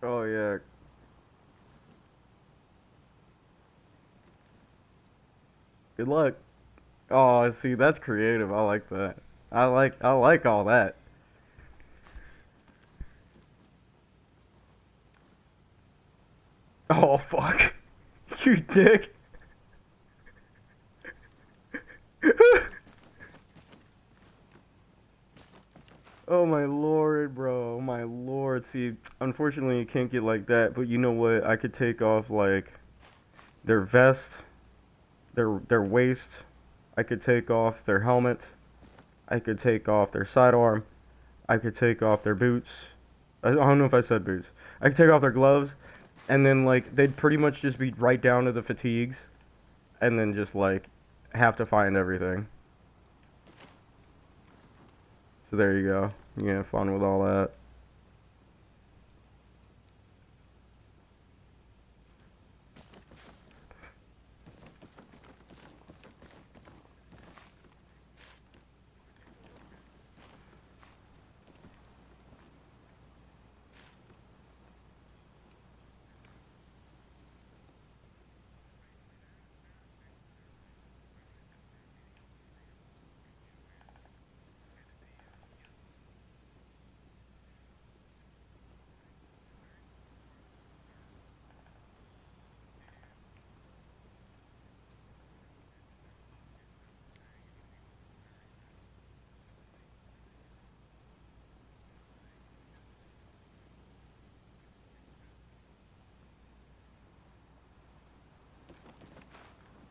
Oh yeah. Good luck. Oh, see, that's creative. I like that. I like all that. Oh fuck. You dick. Oh my lord, bro. Oh my lord. See, unfortunately you can't get like that, but you know what? I could take off like their vest, their waist. I could take off their helmet. I could take off their sidearm. I could take off their boots. I don't know if I said boots. I could take off their gloves, and then like they'd pretty much just be right down to the fatigues, and then just like have to find everything. So there you go. You can have fun with all that.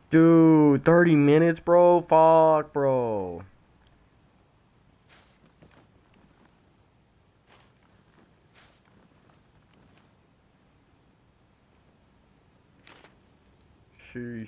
Dude, 30 minutes, bro? Fuck, bro. Sheesh.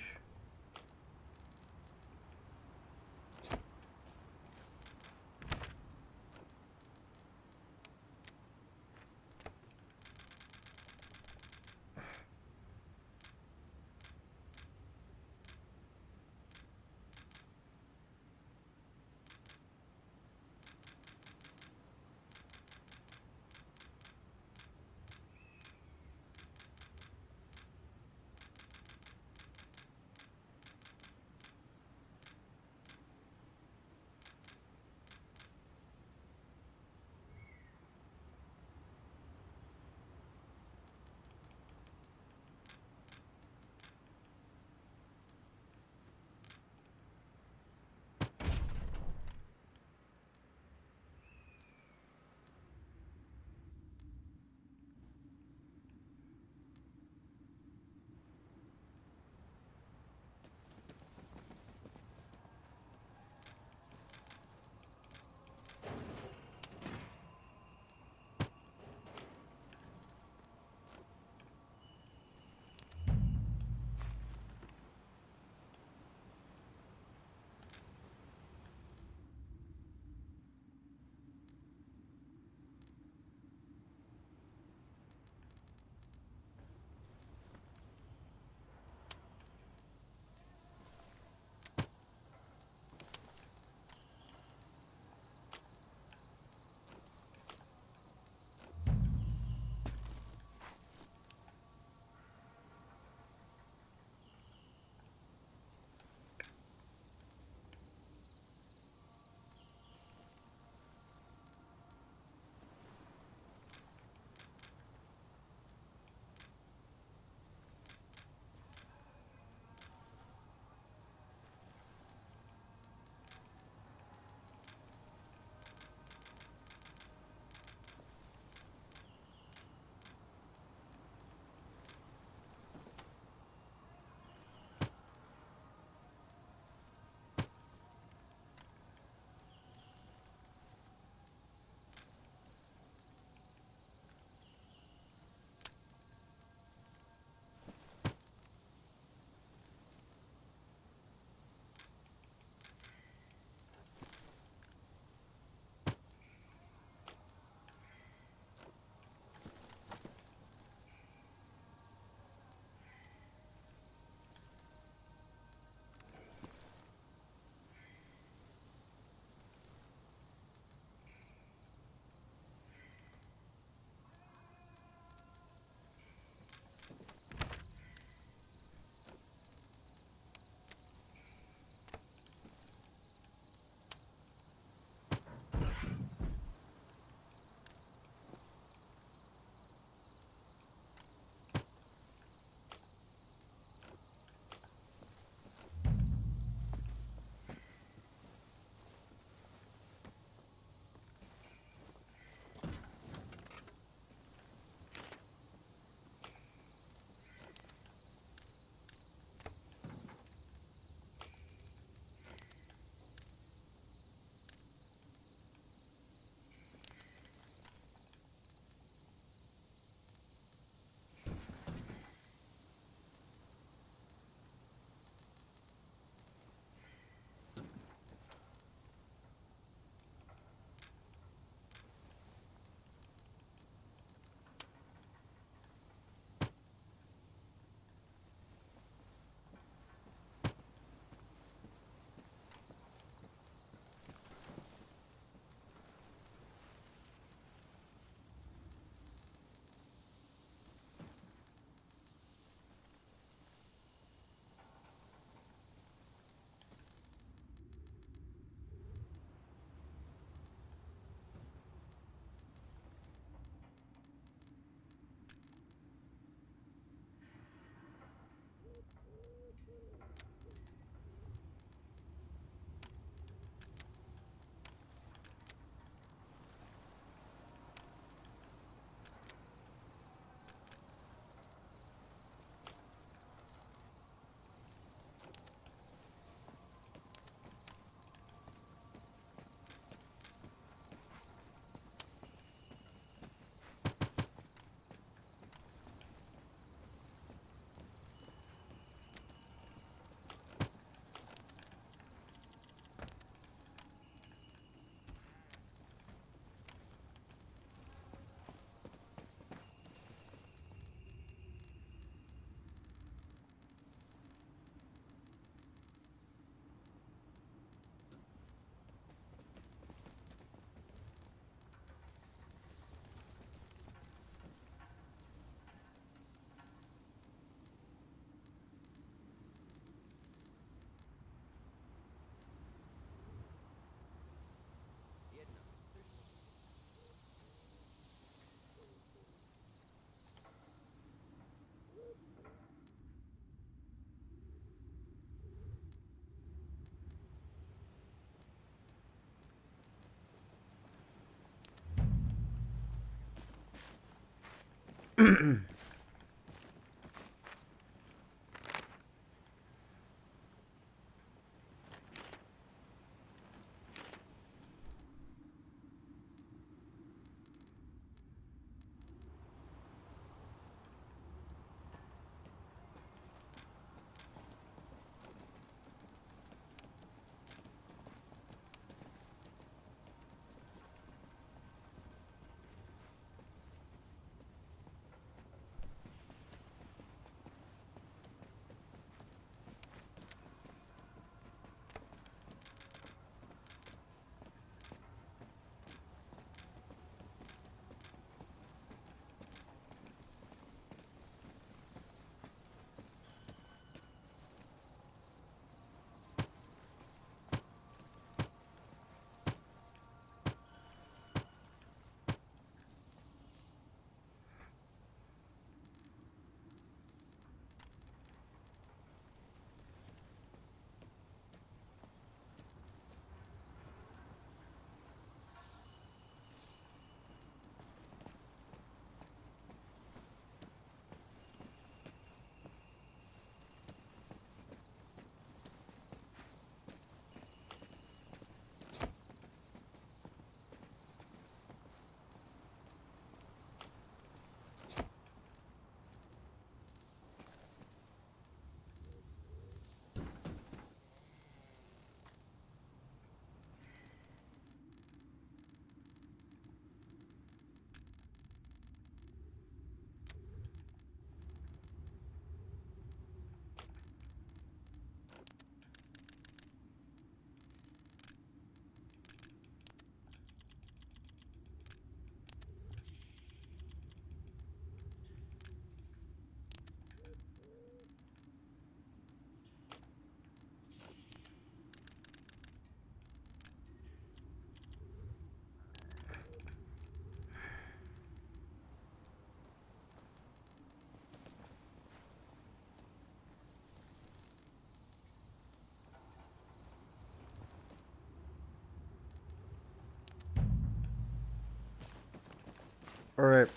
Alright.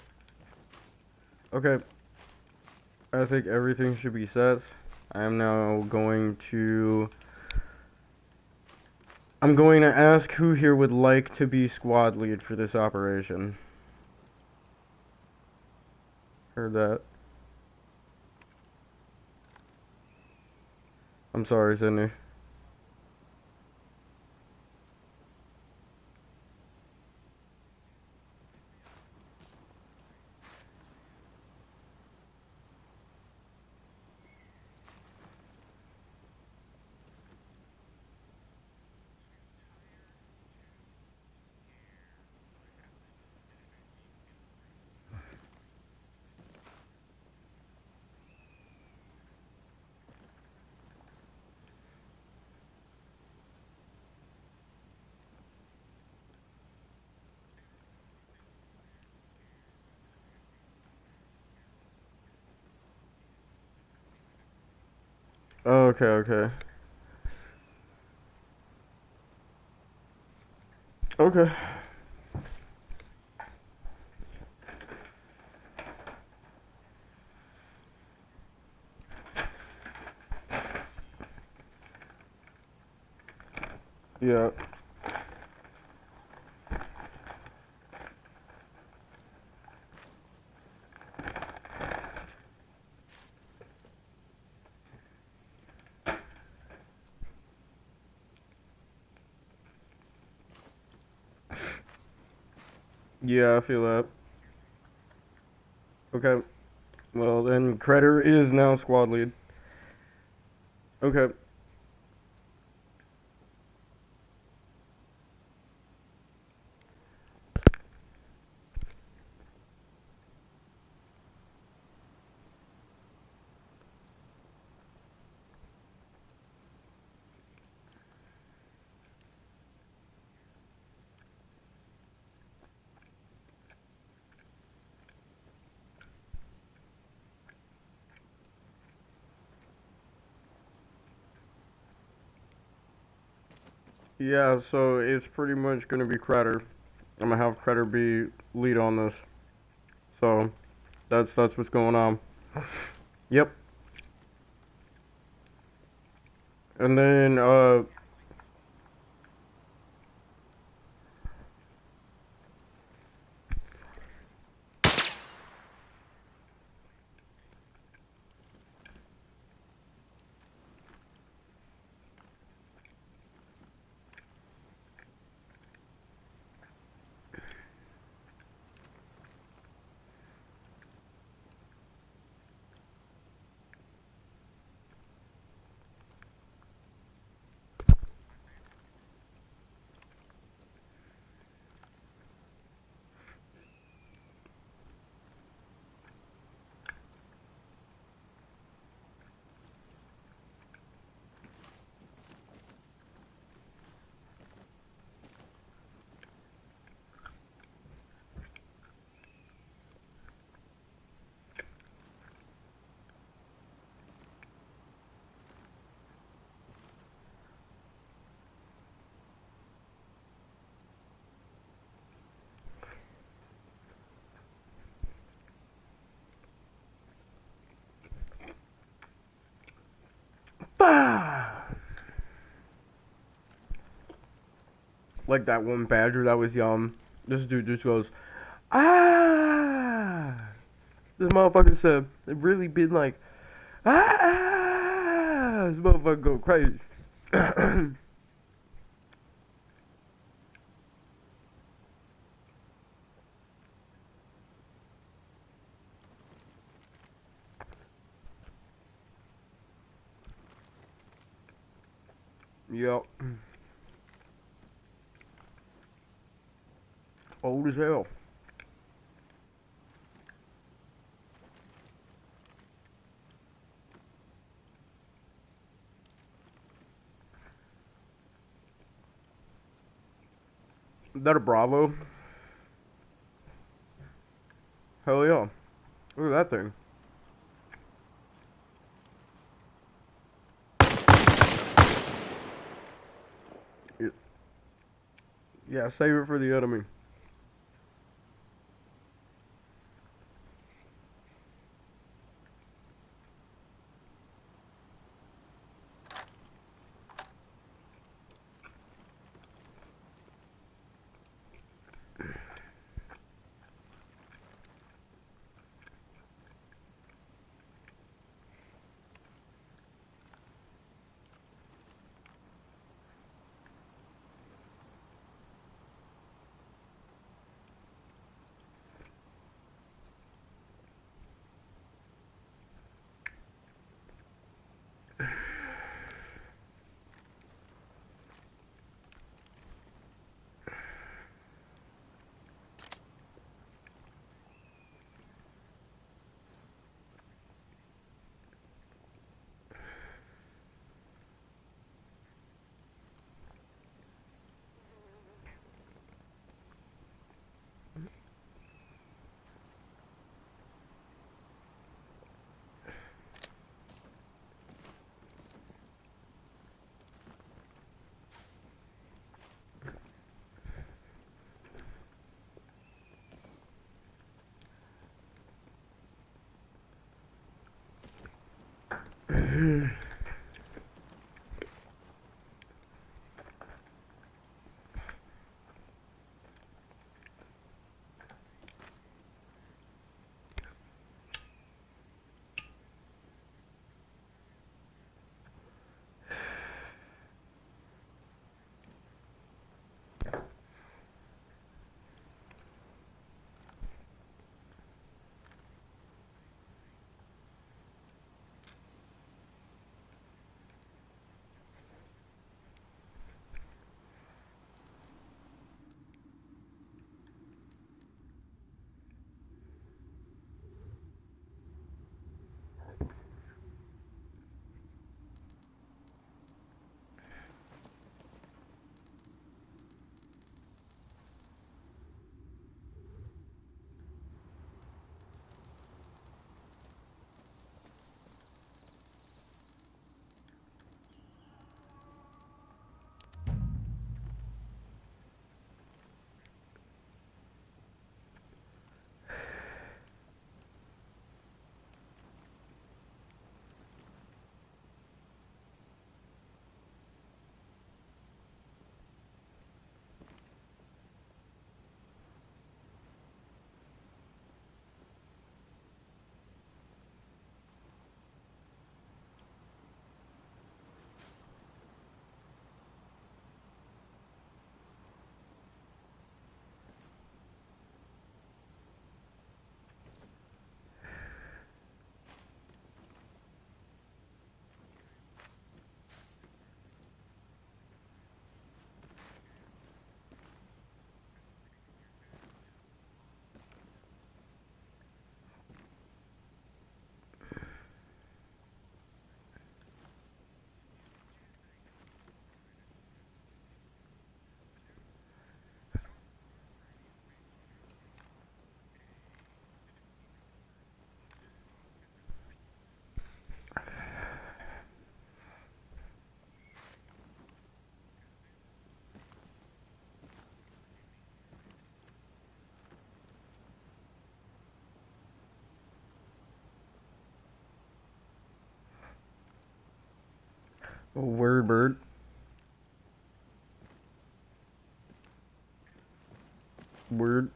Okay. I think everything should be set. I am now going to... I'm going to ask who here would like to be squad lead for this operation. Heard that. I'm sorry, Sydney. Okay, okay. Okay. Yeah. Yeah, I feel that. Okay. Well, then Credder is now squad lead. Okay. Yeah, so it's pretty much gonna be Credder. I'm gonna have Credder be lead on this. So, That's what's going on. Yep. And then like that one badger that was young. This dude just goes, ah. This motherfucker said, it really been like, ah. This motherfucker go crazy. Yep. Old as hell. Is that a Bravo? Hell yeah. Look at that thing. Yeah, save it for the enemy. Oh, word bird. Word.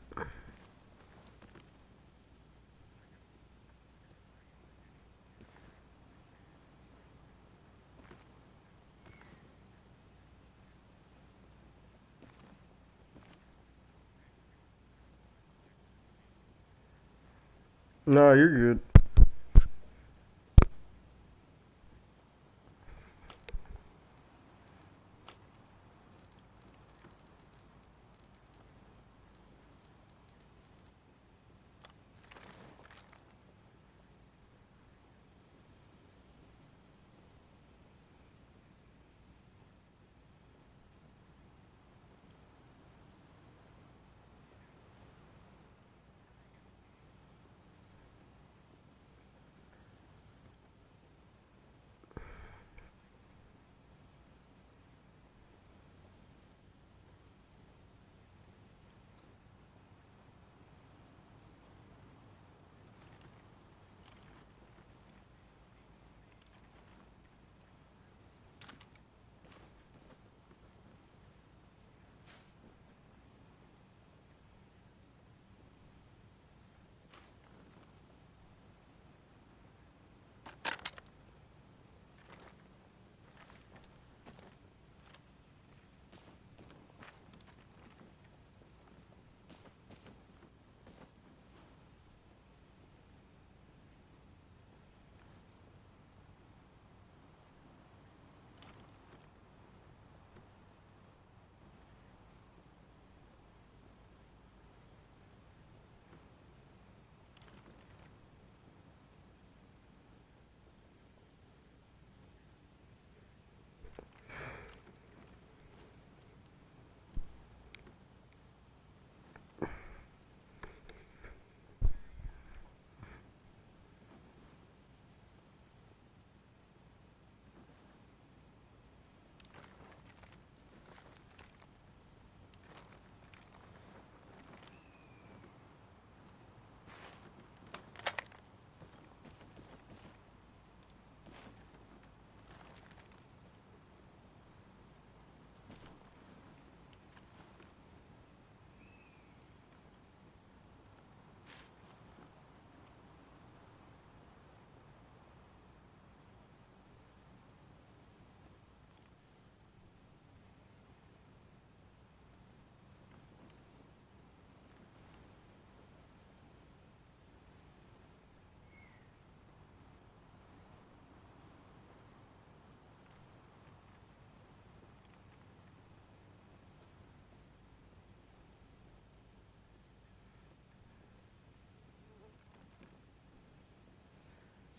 No, you're good.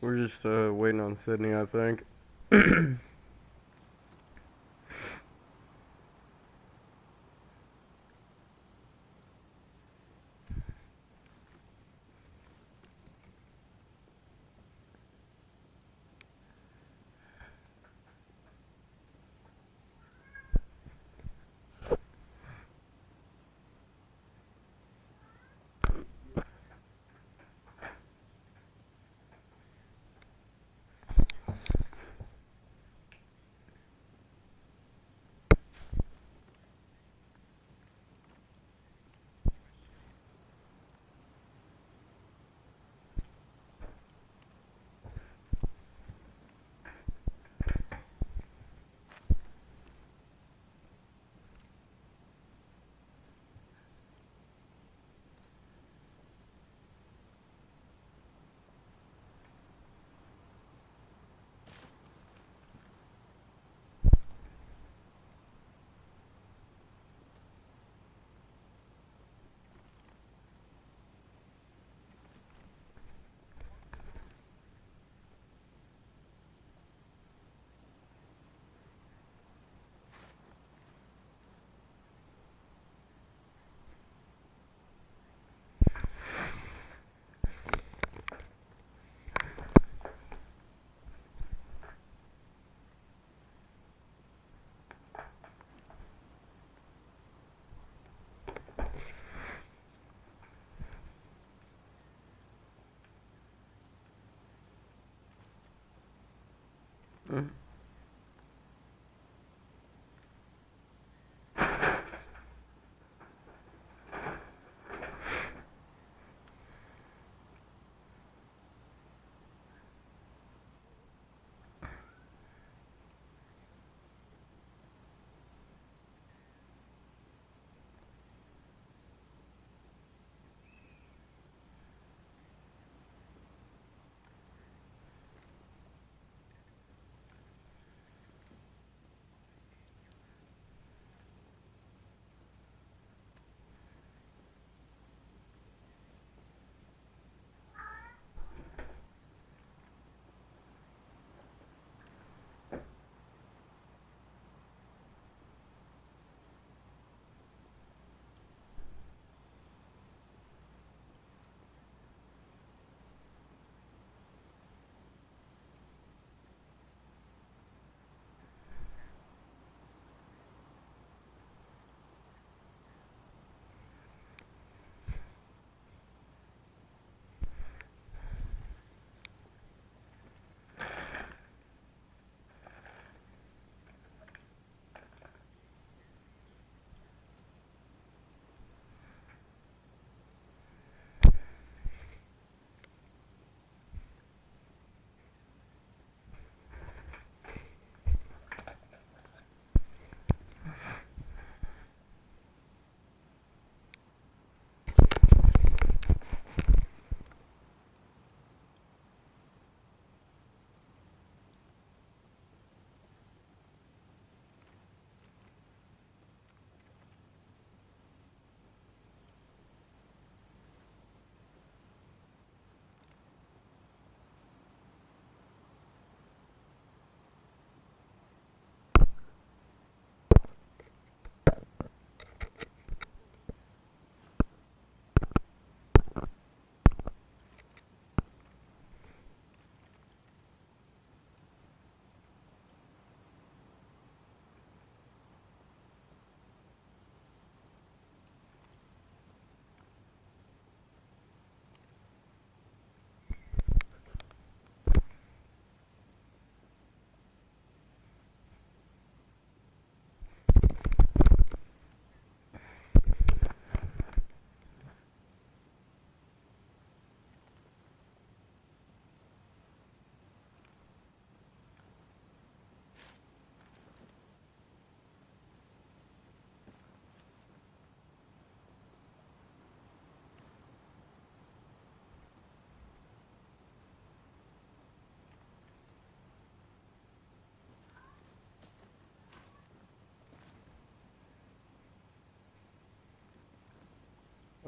We're just waiting on Sydney, I think.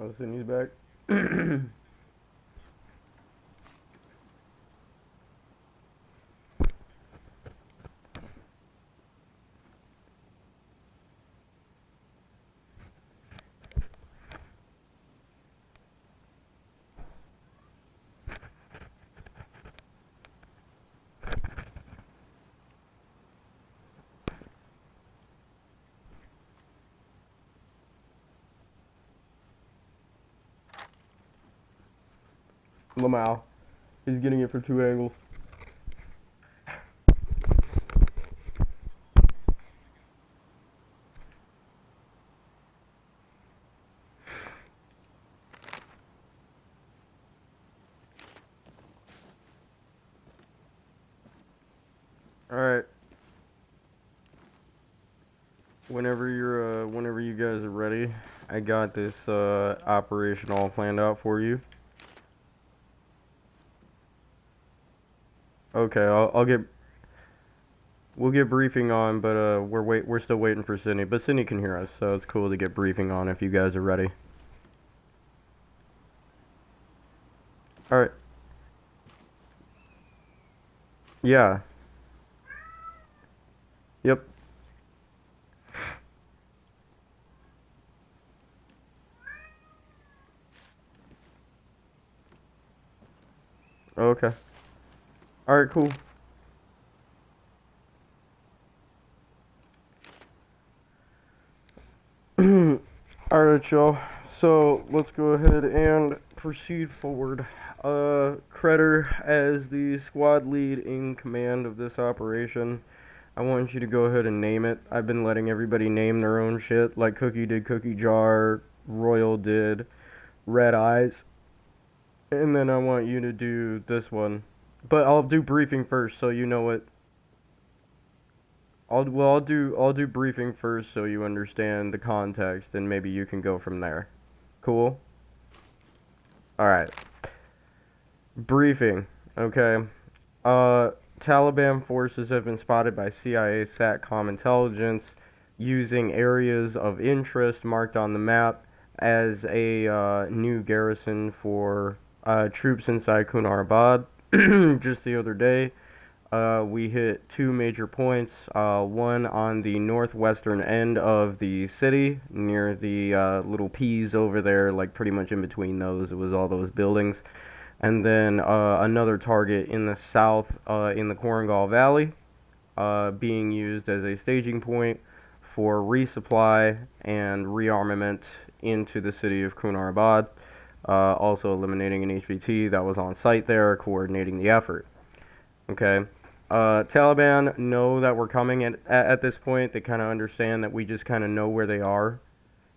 Oh, Sydney's back. Lamau. He's getting it for 2 angles. Alright. Whenever you guys are ready, I got this operation all planned out for you. Okay, we'll get briefing on, but we're still waiting for Sydney. But Sydney can hear us, so it's cool to get briefing on if you guys are ready. Alright. Yeah. Yep. Okay. Alright, cool. Alright, y'all. So, let's go ahead and proceed forward. Credder, as the squad lead in command of this operation, I want you to go ahead and name it. I've been letting everybody name their own shit, like Cookie did Cookie Jar, Royal did Red Eyes, and then I want you to do this one. But I'll do briefing first, so you know what. I'll do briefing first, so you understand the context, and maybe you can go from there. Cool. All right. Briefing. Okay. Taliban forces have been spotted by CIA SATCOM intelligence using areas of interest marked on the map as a new garrison for troops inside Kunar Abad. Just the other day, we hit 2 major points. One on the northwestern end of the city, near the little P's over there, like pretty much in between those. It was all those buildings. And then another target in the south, in the Korengal Valley, being used as a staging point for resupply and rearmament into the city of Kunar Abad. Also eliminating an HVT that was on site there, coordinating the effort. Okay. Taliban know that we're coming at this point. They kind of understand that we just kind of know where they are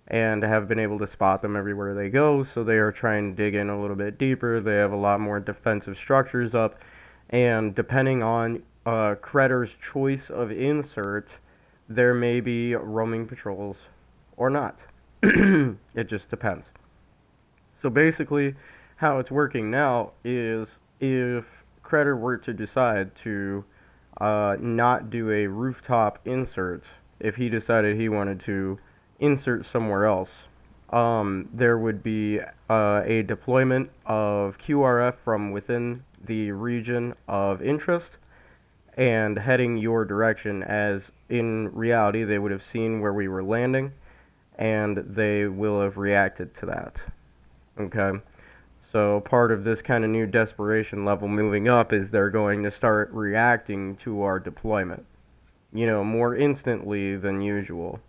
and have been able to spot them everywhere they go, so they are trying to dig in a little bit deeper. They have a lot more defensive structures up, and depending on Credder's choice of insert, there may be roaming patrols or not. It just depends. So basically, how it's working now is if Credder were to decide to not do a rooftop insert, if he decided he wanted to insert somewhere else, there would be a deployment of QRF from within the region of interest and heading your direction, as in reality they would have seen where we were landing and they will have reacted to that. Okay, so part of this kind of new desperation level moving up is they're going to start reacting to our deployment, you know, more instantly than usual,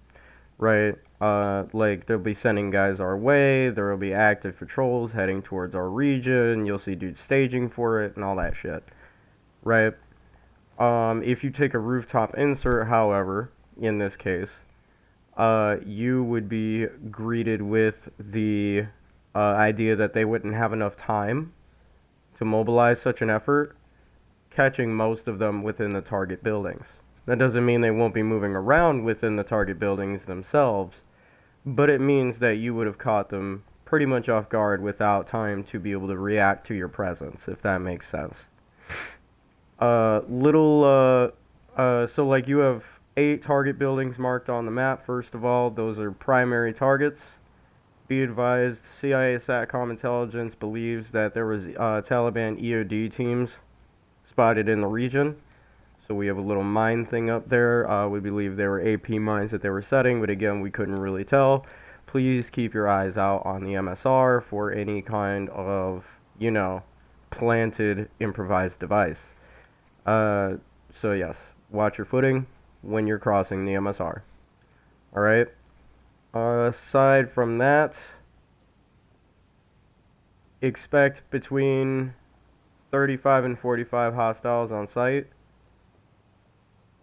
right? Like they'll be sending guys our way, there will be active patrols heading towards our region, you'll see dudes staging for it and all that shit, right? If you take a rooftop insert, however, in this case, you would be greeted with the idea that they wouldn't have enough time to mobilize such an effort, catching most of them within the target buildings. That doesn't mean they won't be moving around within the target buildings themselves, but it means that you would have caught them pretty much off guard without time to be able to react to your presence, if that makes sense. So like you have 8 target buildings marked on the map. First of all, those are primary targets. Be advised, CIA SATCOM intelligence believes that there was Taliban EOD teams spotted in the region. So we have a little mine thing up there. We believe they were AP mines that they were setting, but again, we couldn't really tell. Please keep your eyes out on the MSR for any kind of, planted improvised device. So yes, watch your footing when you're crossing the MSR. Alright? Aside from that, expect between 35 and 45 hostiles on site.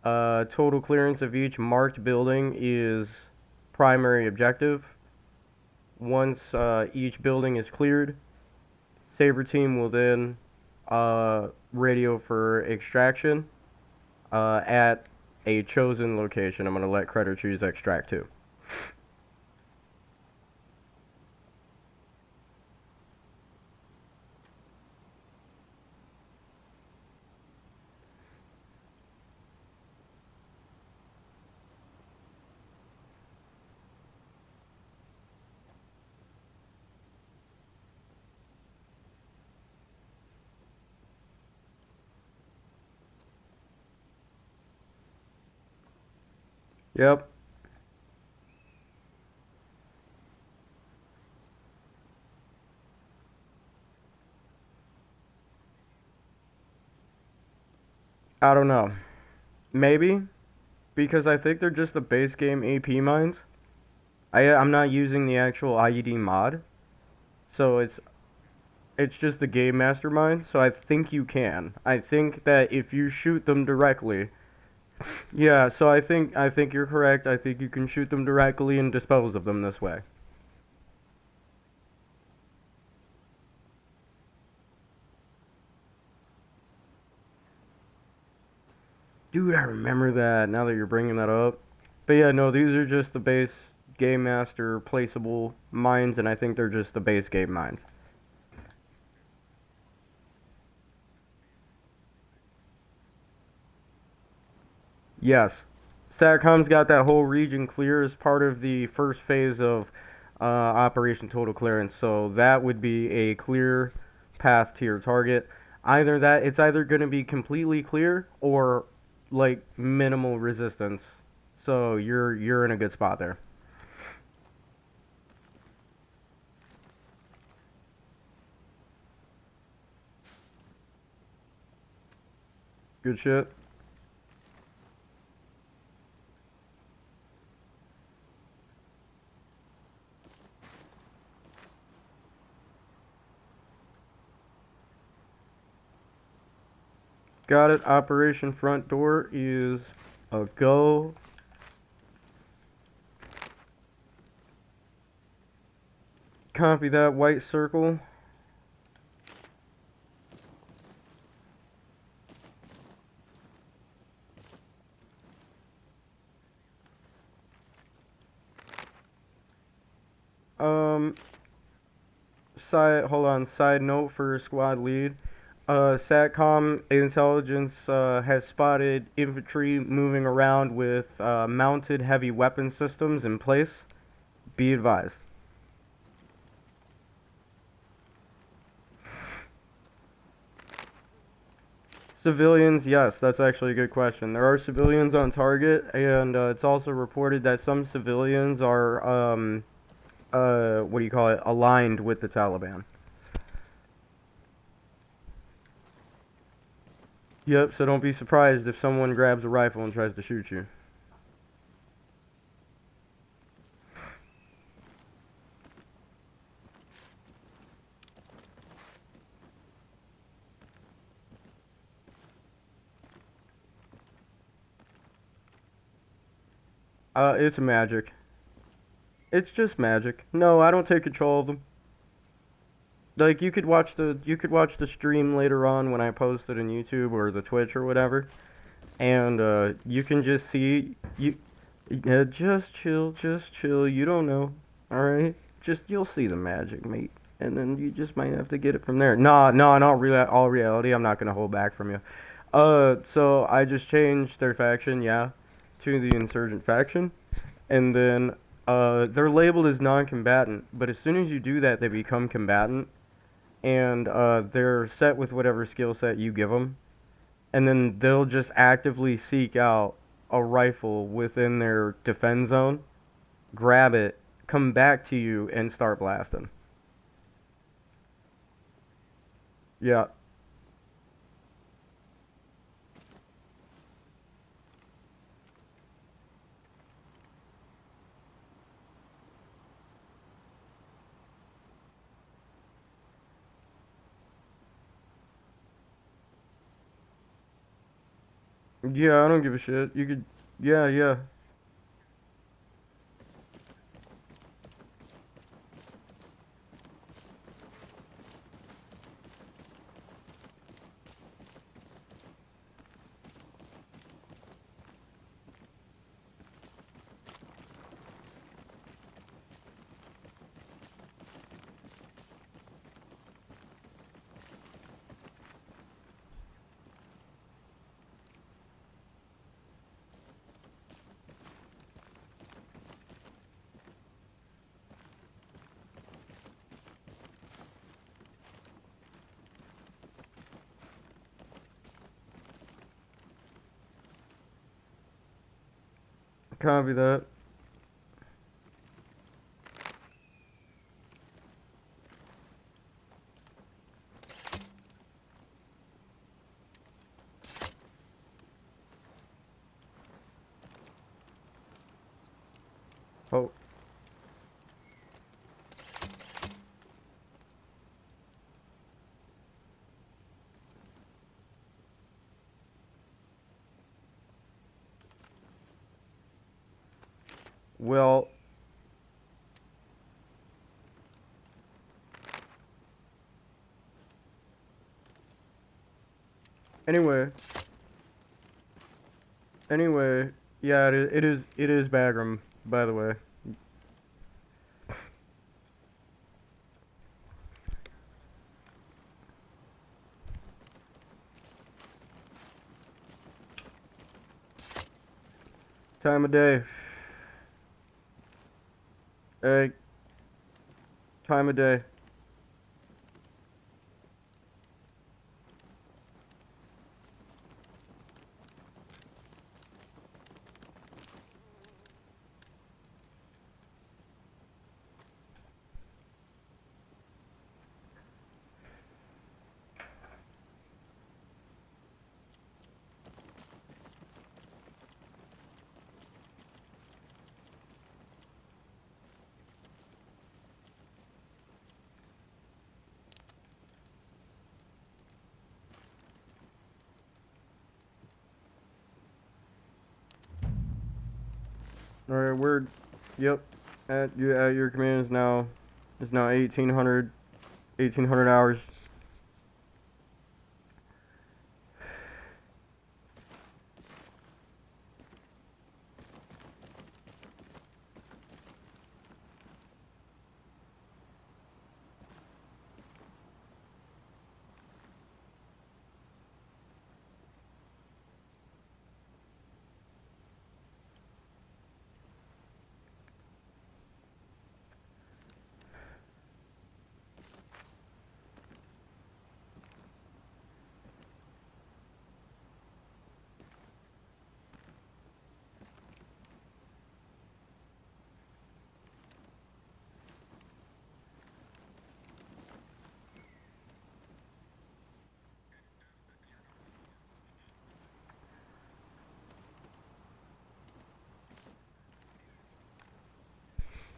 Total clearance of each marked building is primary objective. Once each building is cleared, Saber team will then radio for extraction at a chosen location. I'm going to let Creditor choose extract too. Yep. I don't know. Maybe. Because I think they're just the base game AP mines. I'm not using the actual IED mod. So it's just the game mastermind. So I think you can. I think that if you shoot them directly. Yeah, so I think you're correct. I think you can shoot them directly and dispose of them this way. Dude, I remember that now that you're bringing that up. But yeah, no, these are just the base Game Master placeable mines, and I think they're just the base game mines. Yes. SATCOM's got that whole region clear as part of the first phase of Operation Total Clearance, so that would be a clear path to your target. Either that, it's either going to be completely clear or like minimal resistance. So you're in a good spot there. Good shit. Got it. Operation front door is a go. Copy that, white circle. Um, side note for squad lead. SATCOM intelligence has spotted infantry moving around with mounted heavy weapon systems in place. Be advised. Civilians, yes, that's actually a good question. There are civilians on target, and it's also reported that some civilians are, aligned with the Taliban. Yep, so don't be surprised if someone grabs a rifle and tries to shoot you. It's magic. It's just magic. No, I don't take control of them. Like you could watch the stream later on when I post it on YouTube or the Twitch or whatever, and you can just see you. Yeah, just chill. You don't know, all right? Just you'll see the magic, mate, and then you just might have to get it from there. Nah, no, not all reality. I'm not gonna hold back from you. So I just changed their faction, yeah, to the insurgent faction, and then They're labeled as non-combatant, but as soon as you do that, they become combatant, and they're set with whatever skill set you give them, and then they'll just actively seek out a rifle within their defend zone, grab it, come back to you, and start blasting. Yeah. Yeah, I don't give a shit. You could, yeah, yeah. Copy that. Oh, well, anyway, anyway, yeah, it is Bagram, by the way. Time of day. Hey, time of day. All right, word. Yep. At your command is now 1800 hours.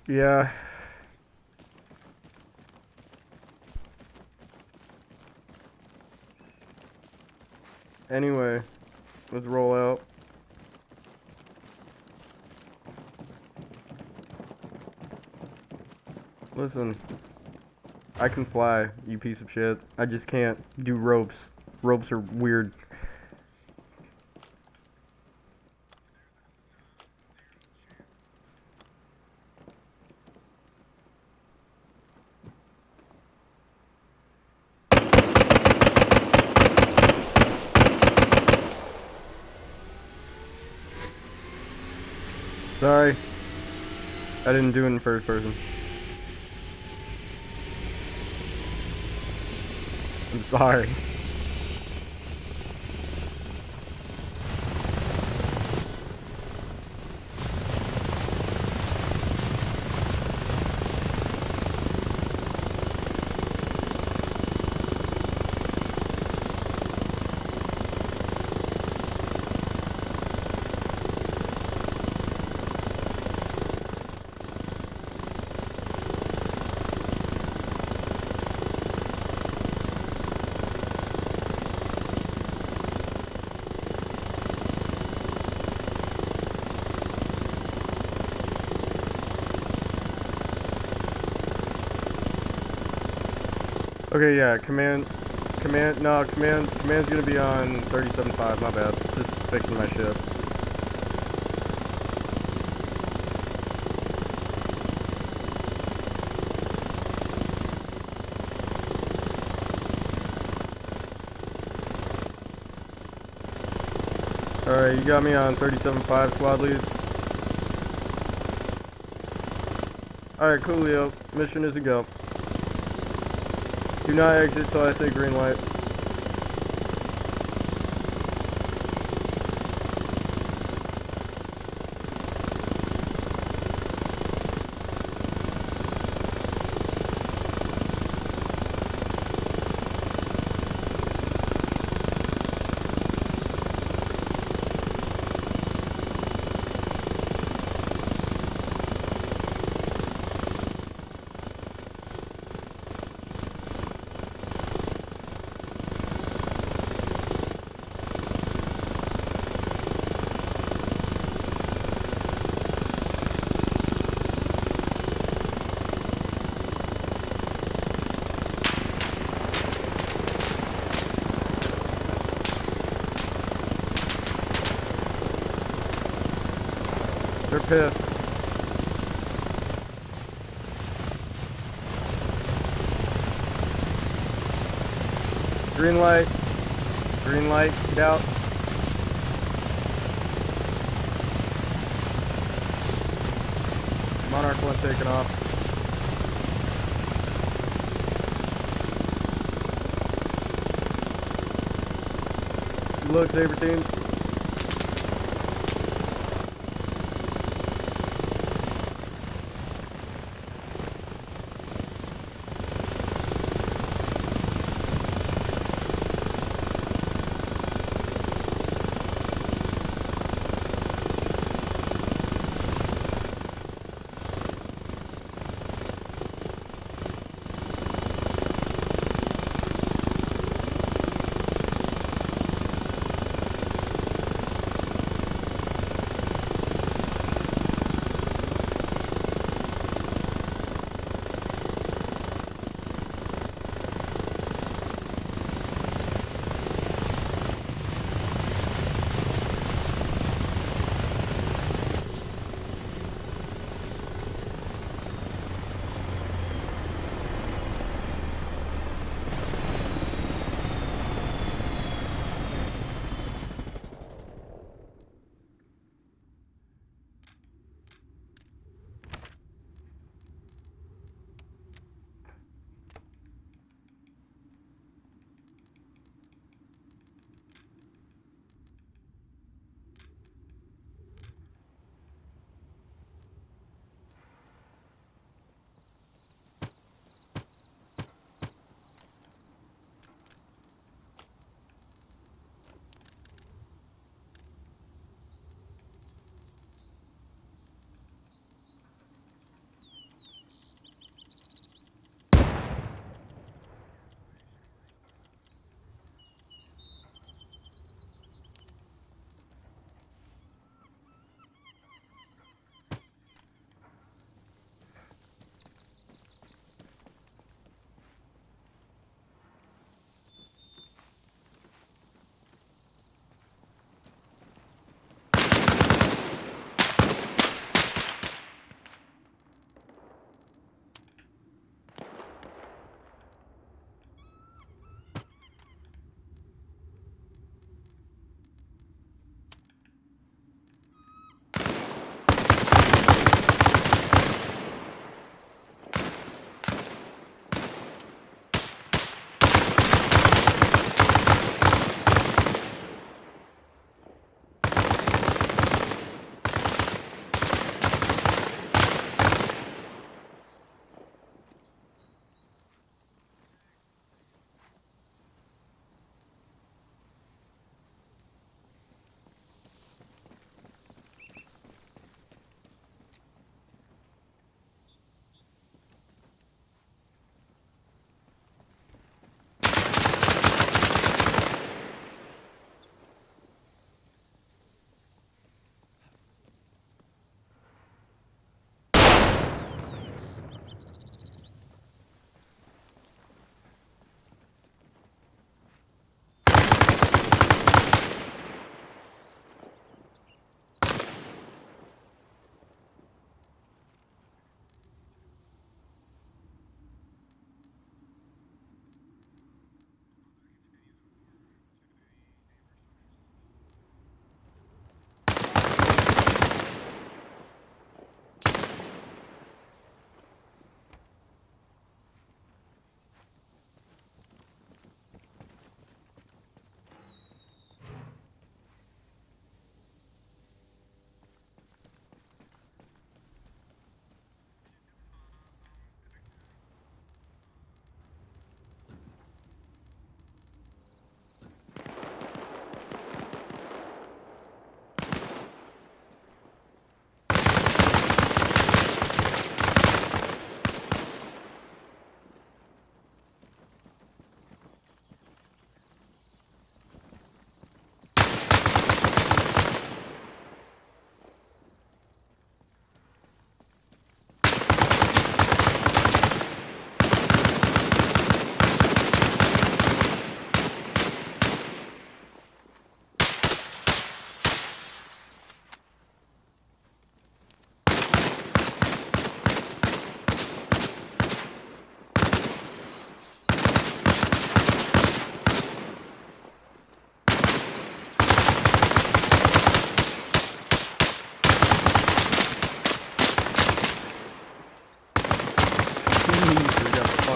Yeah. Anyway, let's roll out. Listen, I can fly, you piece of shit. I just can't do ropes. Ropes are weird. Sorry. I didn't do it in first person. I'm sorry. Okay, yeah, command's gonna be on 37.5, my bad. Just fixing my ship. Alright, you got me on 37.5, squad lead. Alright, coolio. Mission is a go. Do not exit till I say green light. They're pissed. Green light. Green light. Get out. Monarch 1 taking off. Good luck, Saber team.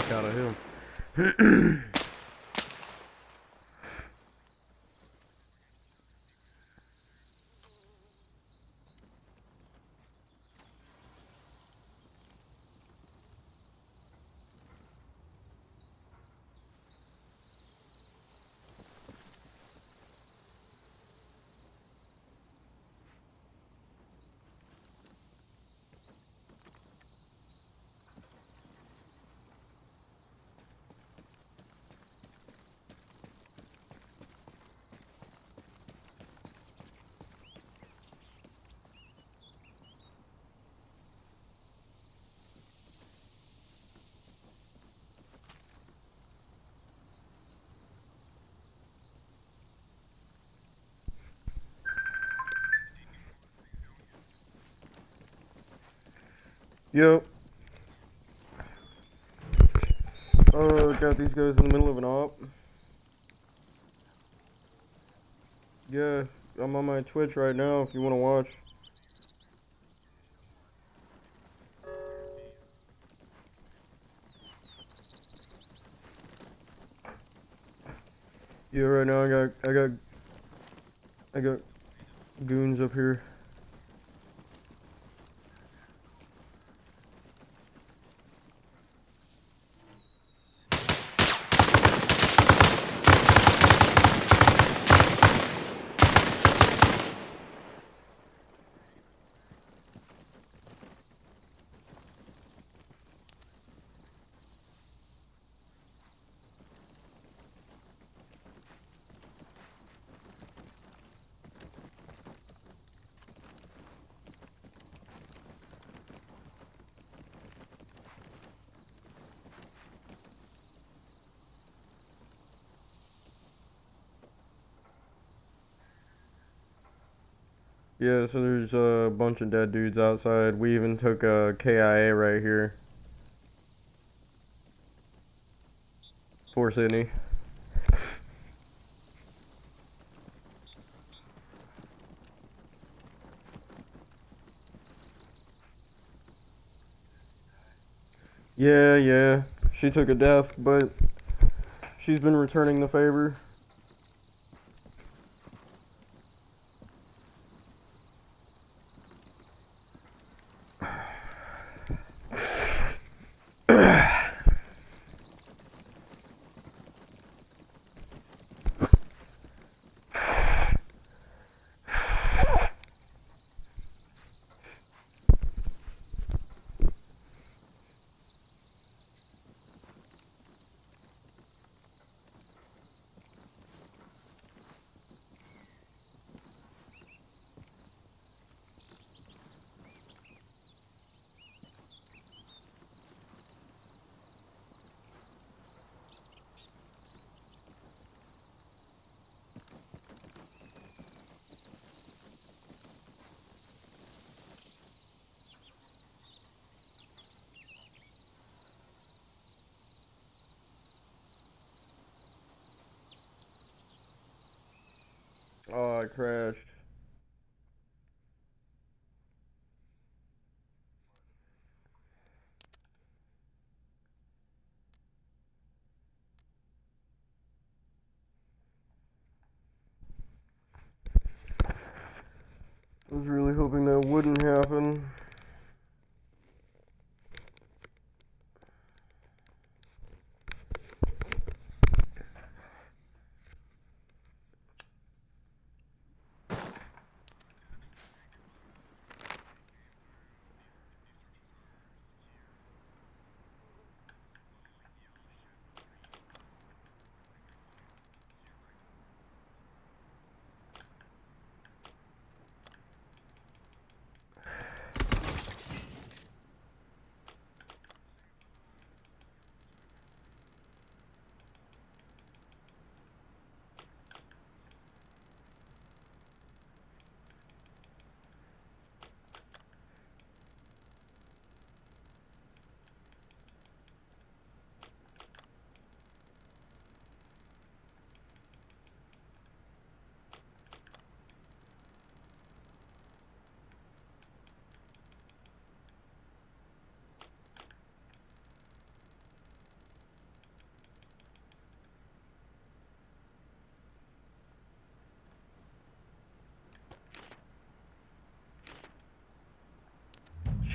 heck out of him. Yep. Oh, got these guys in the middle of an op. Yeah, I'm on my Twitch right now if you want to watch. Yeah, right now I got goons up here. Yeah, so there's a bunch of dead dudes outside. We even took a KIA right here for Sydney. Yeah, she took a death, but she's been returning the favor. Oh, I crashed. I was really hoping that wouldn't happen.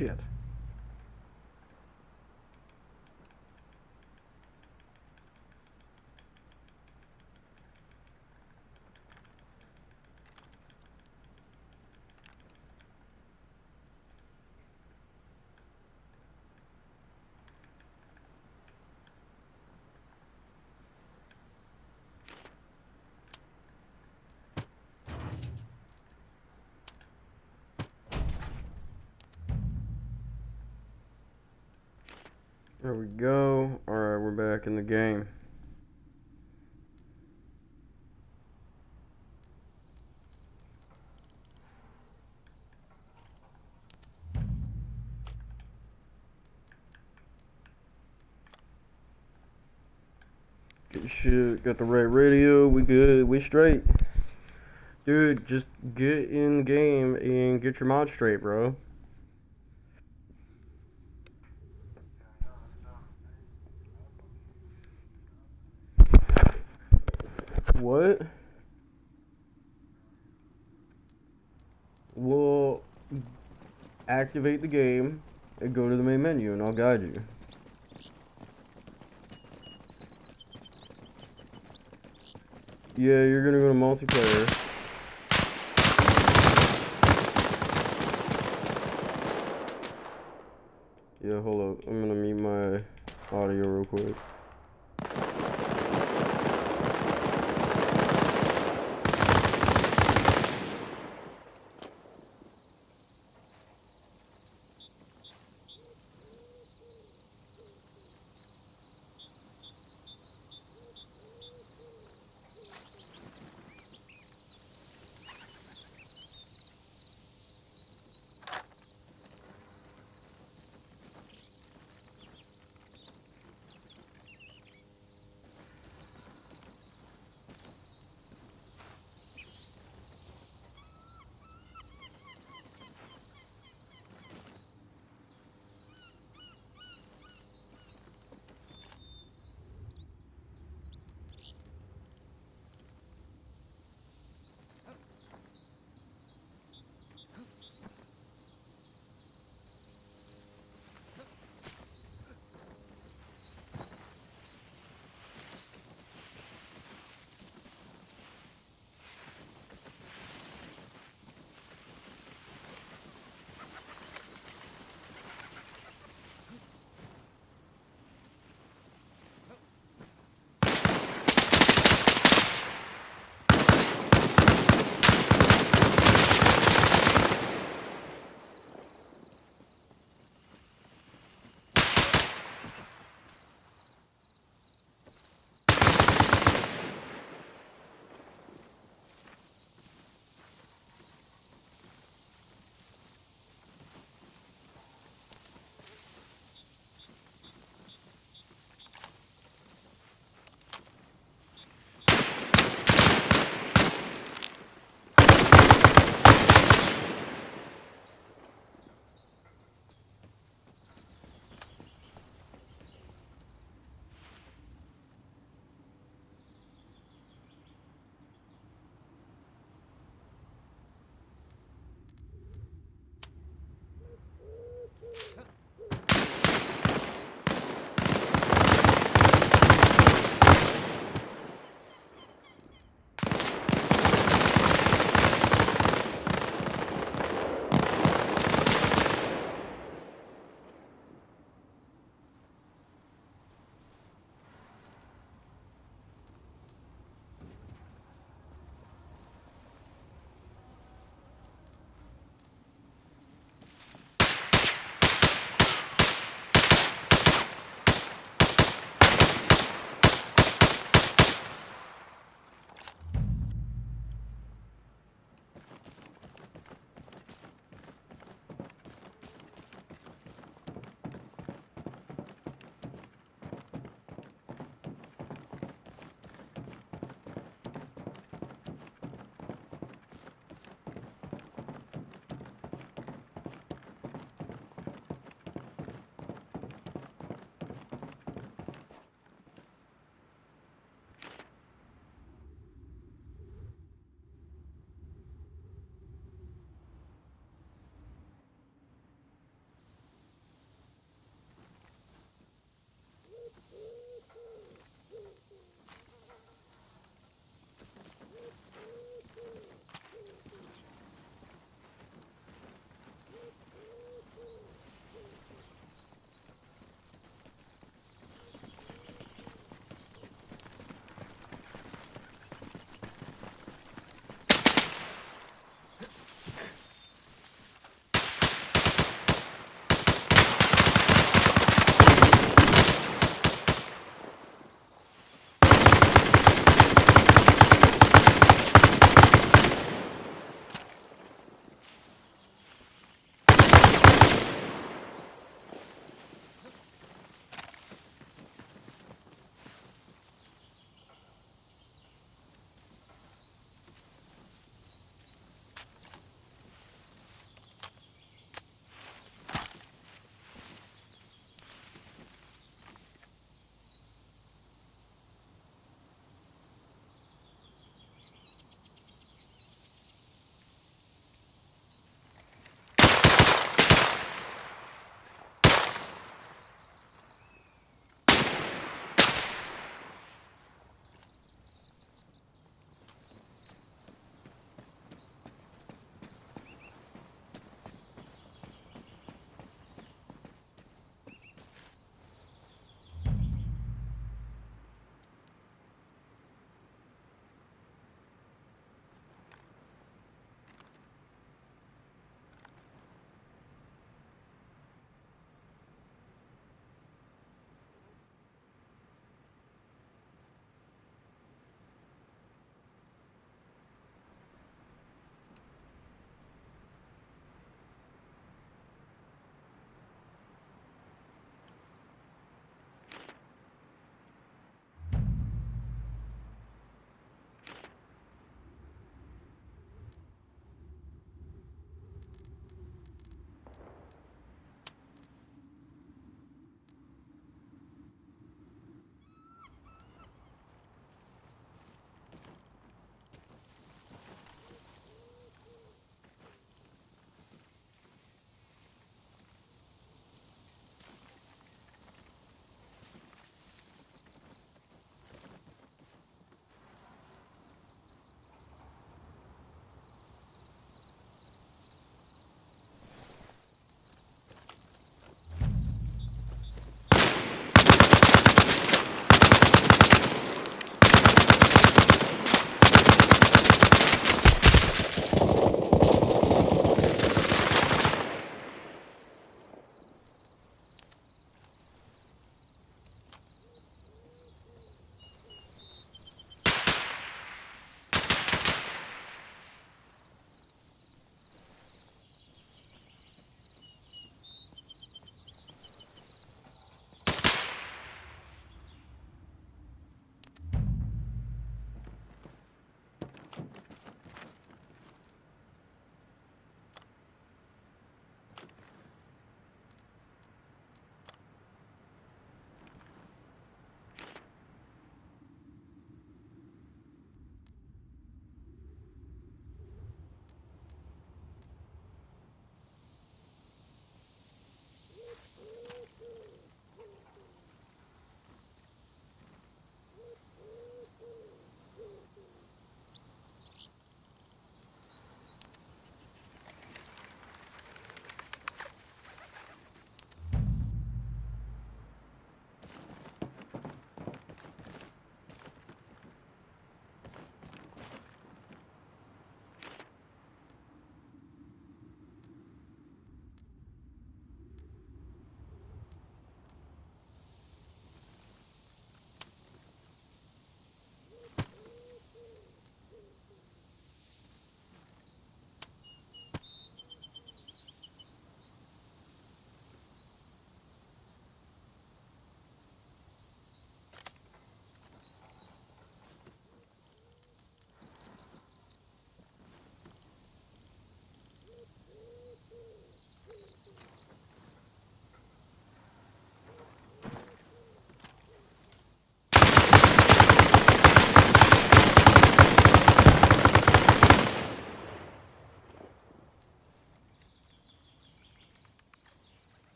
Shit. There we go. Alright, we're back in the game. Good shit. Got the right radio. We good. We straight. Dude, just get in the game and get your mod straight, bro. What? Well, activate the game and go to the main menu and I'll guide you. Yeah, you're gonna go to multiplayer. Yeah, hold up. I'm gonna mute my audio real quick.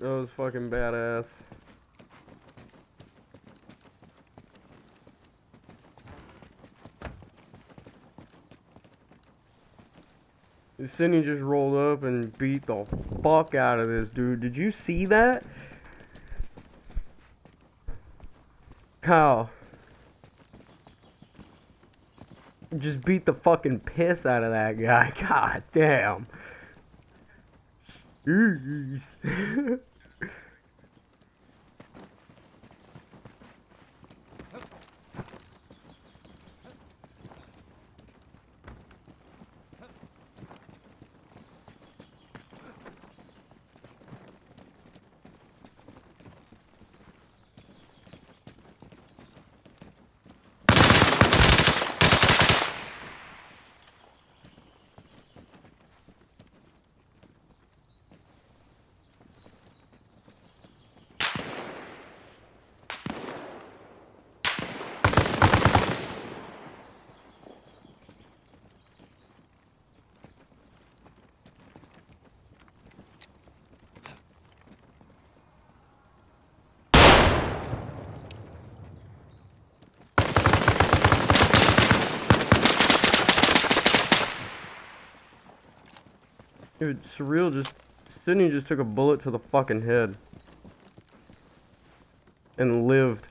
That was fucking badass. Sydney just rolled up and beat the fuck out of this dude. Did you see that? How? Just beat the fucking piss out of that guy. God damn. Jeez. Dude, Sydney just took a bullet to the fucking head. And lived.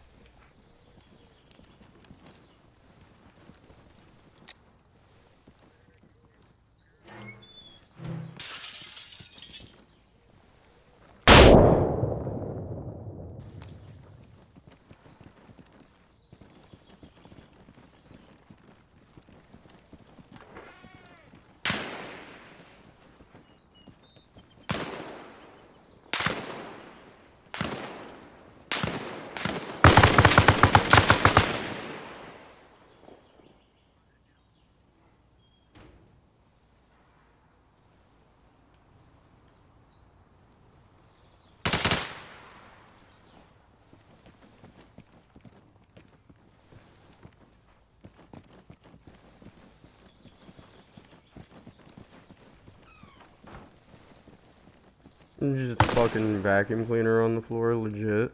Just a fucking vacuum cleaner on the floor, legit.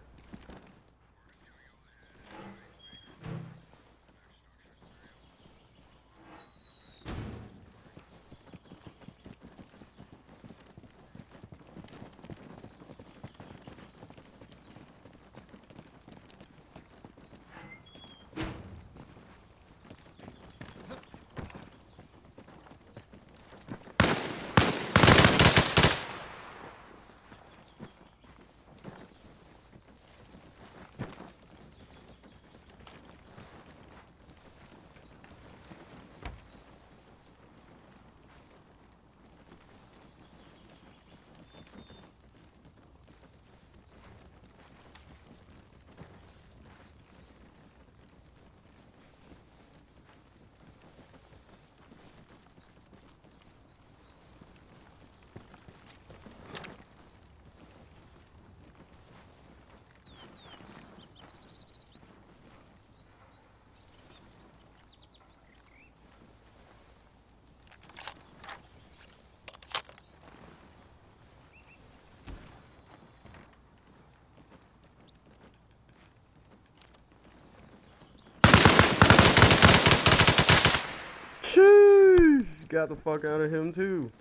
Sheesh! Got the fuck out of him too.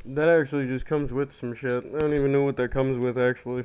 That actually just comes with some shit. I don't even know what that comes with, actually.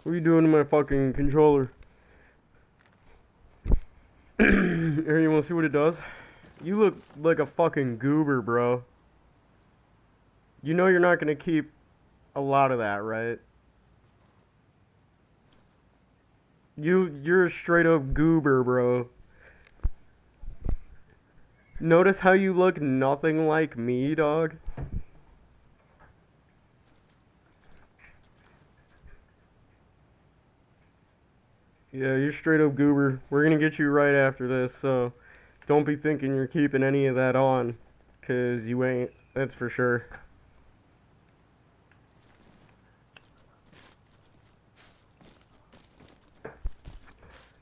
What are you doing to my fucking controller? Here, you wanna see what it does? You look like a fucking goober, bro. You know you're not gonna keep a lot of that, right? You're a straight up goober, bro. Notice how you look nothing like me, dog? Yeah, you're straight up goober. We're gonna get you right after this, so don't be thinking you're keeping any of that on, 'cause you ain't, that's for sure.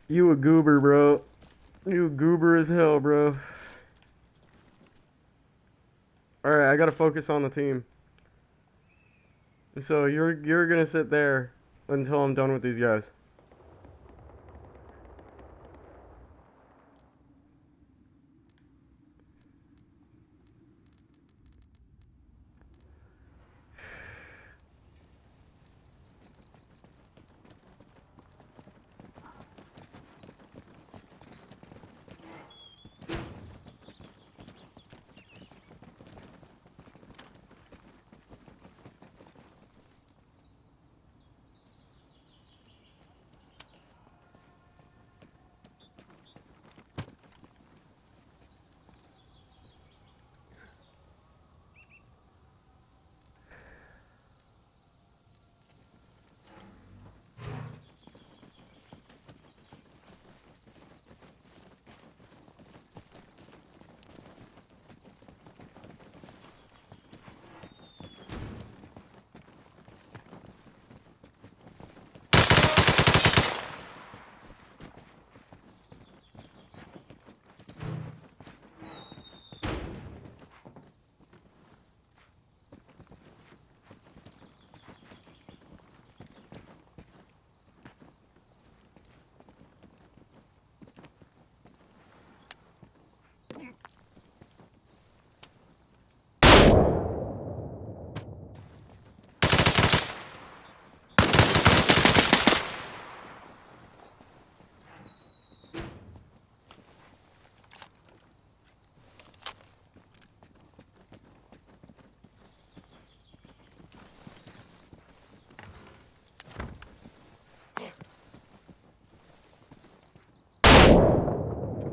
You a goober, bro. You a goober as hell, bro. Alright, I gotta focus on the team. So you're gonna sit there until I'm done with these guys.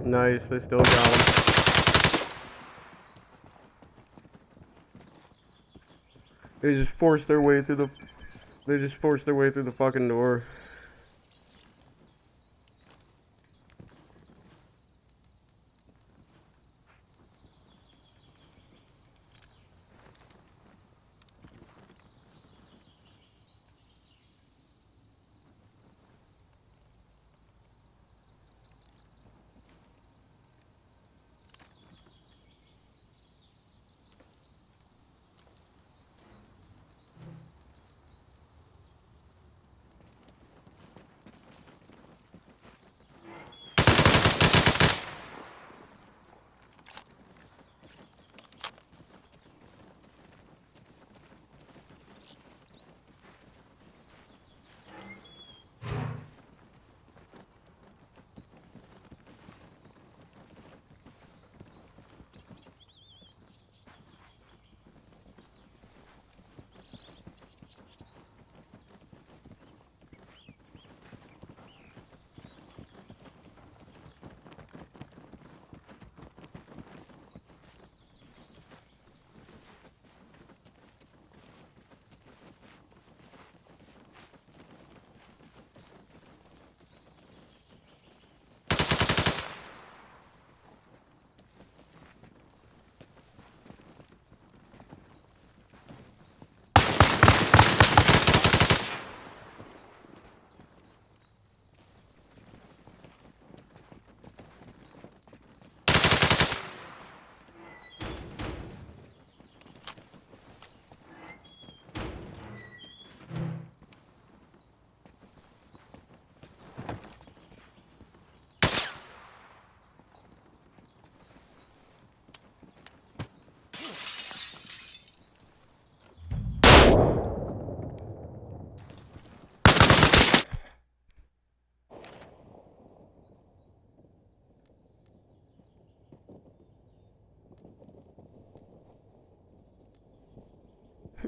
Nice, they still got him. They just forced their way through the fucking door.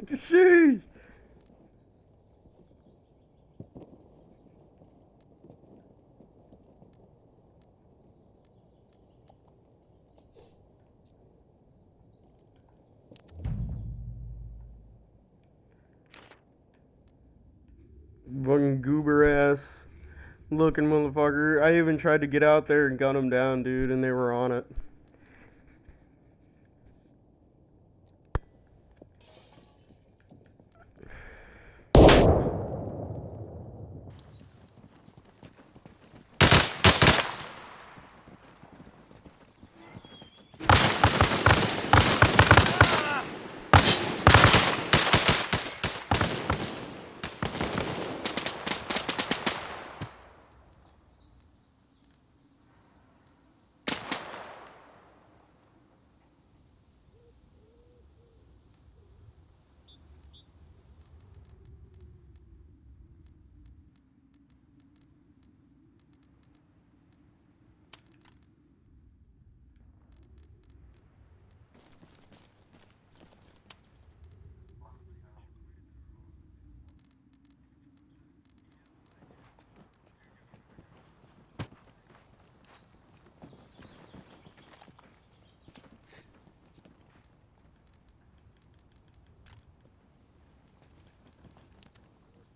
Sheesh. Fucking goober ass looking motherfucker. I even tried to get out there and gun them down, dude, and they were on it.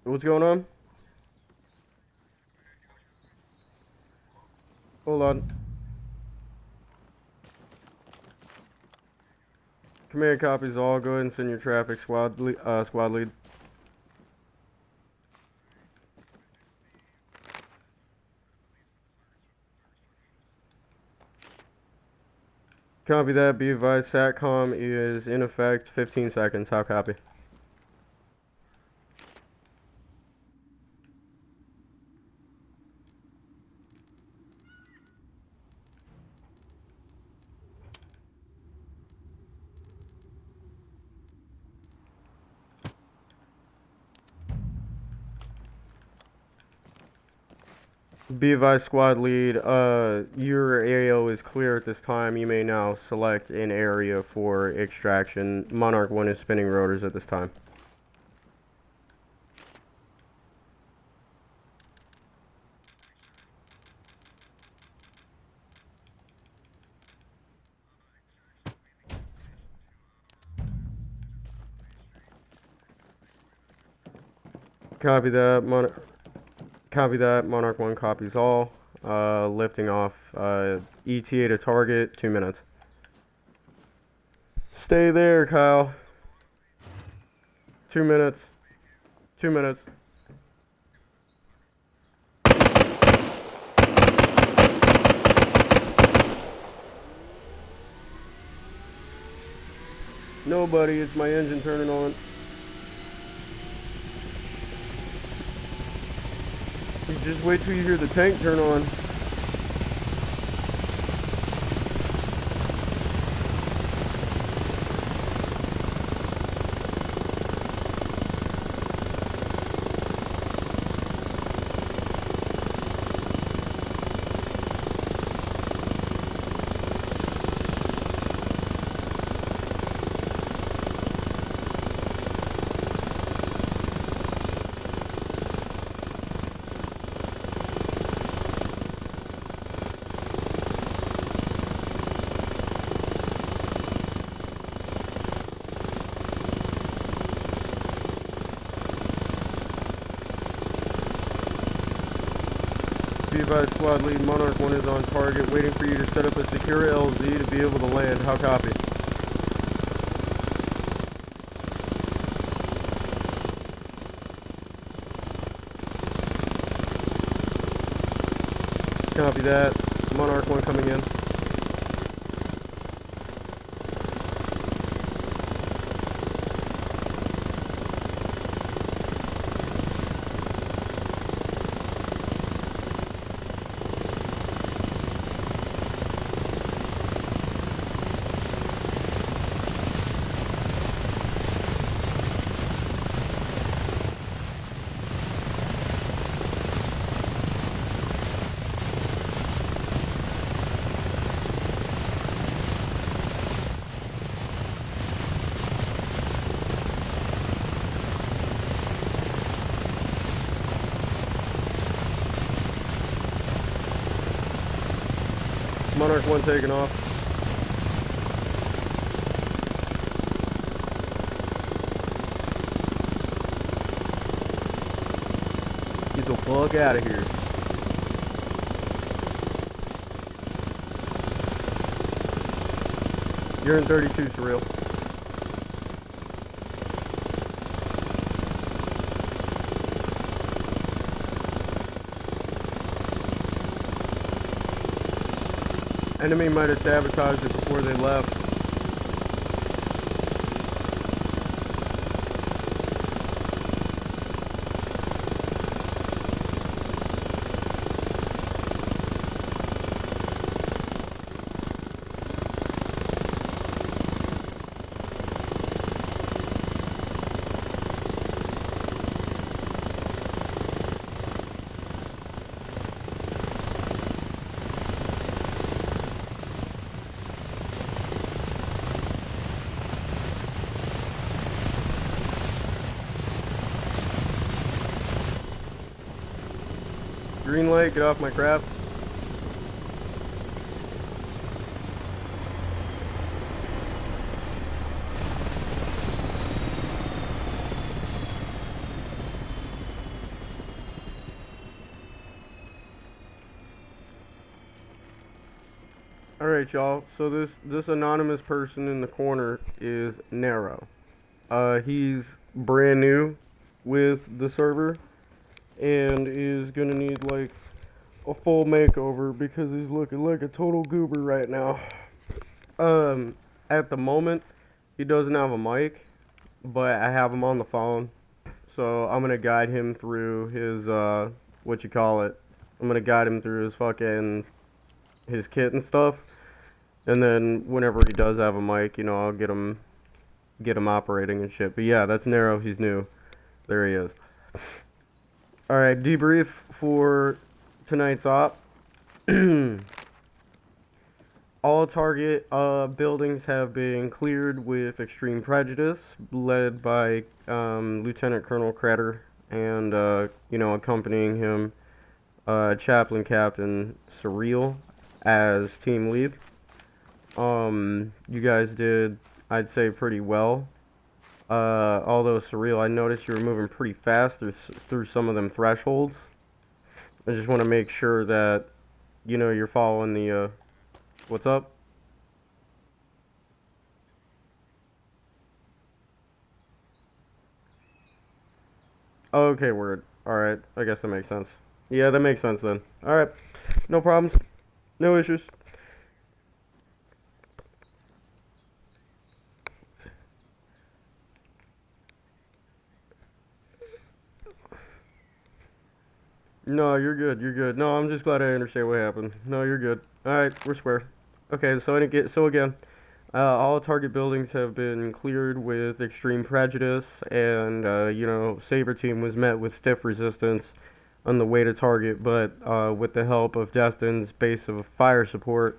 What's going on? Hold on. Command copies all. Go ahead and send your traffic squad lead. Copy that. Be advised, SATCOM is in effect. 15 seconds. How copy? Be advised, squad lead, your AO is clear at this time. You may now select an area for extraction. Monarch 1 is spinning rotors at this time. Copy that, Monarch 1 copies all. Lifting off, ETA to target, 2 minutes. Stay there, Kyle. 2 minutes. 2 minutes. Nobody, it's my engine turning on. You just wait till you hear the tank turn on. Be advised, squad lead, Monarch 1 is on target, waiting for you to set up a secure LZ to be able to land. How copy? Copy that. Monarch 1 coming in. Monarch 1 taking off. Get the fuck out of here. You're in 32, Surreal. Enemy might have sabotaged it before they left. Green light, get off my craft. Alright, y'all, so this anonymous person in the corner is Nero. He's brand new with the server and is gonna need like a full makeover because he's looking like a total goober right now. At the moment, he doesn't have a mic, but I have him on the phone, so I'm gonna guide him through his what you call it. I'm gonna guide him through his fucking his kit and stuff, and then whenever he does have a mic, you know, I'll get him operating and shit. But yeah, that's Nero. He's new. There he is. Alright, debrief for tonight's op. All target buildings have been cleared with extreme prejudice, led by Lieutenant Colonel Crater and, you know, accompanying him, Chaplain Captain Surreal as team lead. You guys did, I'd say, pretty well. Although Surreal, I noticed you were moving pretty fast through some of them thresholds. I just want to make sure that, you know, you're following the, what's up? Okay, word. Alright, I guess that makes sense. Yeah, that makes sense then. Alright, no problems. No issues. No, you're good. You're good. No, I'm just glad I understand what happened. No, you're good. All right, we're square. Okay, so again, all target buildings have been cleared with extreme prejudice, and you know, Saber Team was met with stiff resistance on the way to target, but with the help of Destin's base of fire support,